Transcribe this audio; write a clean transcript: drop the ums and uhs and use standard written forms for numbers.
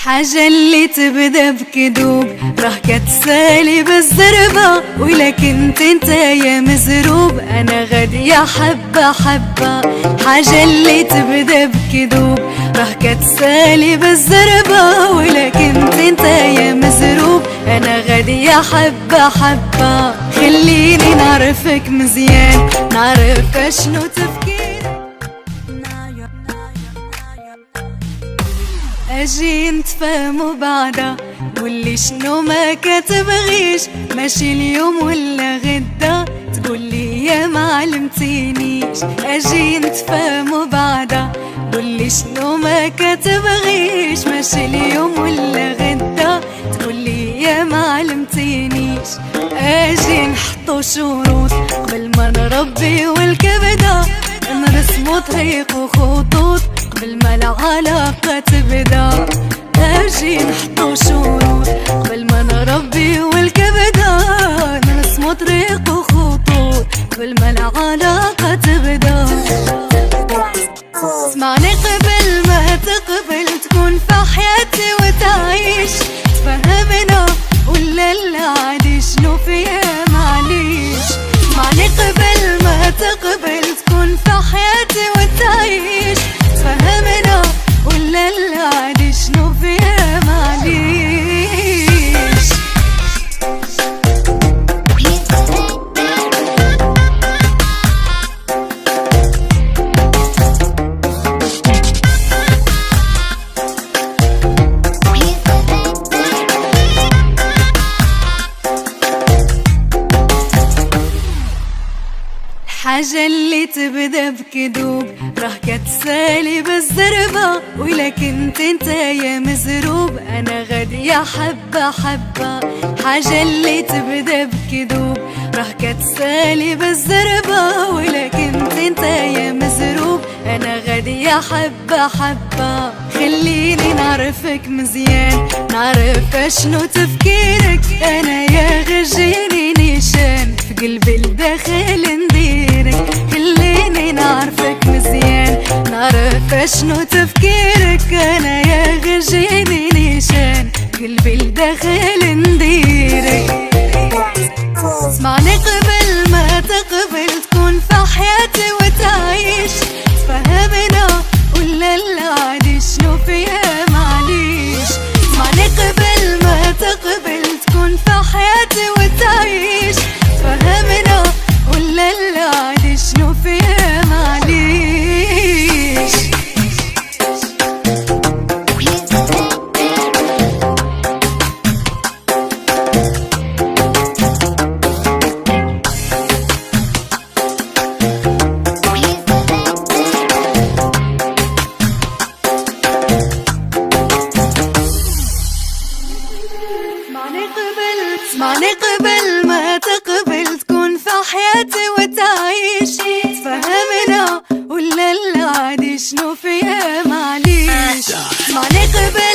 حاجة اللي تبدا بكذوب راه كتسالي بالزربة، ولكن انت يا مزروب انا غادية حبة حبة. حاجة اللي تبدا بكذوب راه كتسالي بالزربة، ولكن انت يا مزروب انا غادية حبة حبة. خليني نعرفك مزيان، نعرف اشنو تفكيرك، اجي نتفاهمو بعدا. قولي شنو ما كتبغيش، ماشي اليوم ولا غدا تقولي يا ما علمتينيش. اجي نتفاهمو بعدا. قولي شنو ما كتبغيش، ماشي اليوم ولا غدا تقولي يا ما علمتينيش. اجي نحطو شروط قبل ما نربي والكبده، نرسمو طريق وخطوط قبل ما العلاقة تبدا. اجي نحطو شروط قبل ما نربي والكبده، نرسمو طريق وخطوط قبل ما العلاقة تبدا. اسمعني قبل ما تقبل تكون في حياتي وتعيش، تفهمنا ولا العادي شنو فيها معليش. اسمعني قبل ما تقبل تكون في حياتي وتعيش، تفهمنا ولا العادي شنو فيها معليش. حاجة اللي تبدا بكذوب راه كتسالي بالزربة، ولكن انت يا مزروب انا غادية حبة حبة. حاجة اللي تبدا بكذوب راه كتسالي بالزربة، ولكن انت يا مزروب انا غادية حبة حبة. خليني نعرفك مزيان، نعرف اشنو تفكيرك، انا يا غجيني نيشان في قلبي الداخل نديرك. خليني نعرفك مزيان، نعرف اشنو تفكيرك، انا يا غجيني نيشان في قلبي الداخل نديرك. اسمعني قبل ما تقبل تكون في حياتي وتعيش، تفهمنا ولا العادي شنو فيها معليش. اسمعني قبل ما تقبل تكون في حياتي وتعيش، تفهمنا ولا العادي شنو فيها معليش. اسمعني قبل ما تقبل تكون في حياتي وتعيش، تفهمنا ولا العادي شنو فيها معليش. اسمعني قبل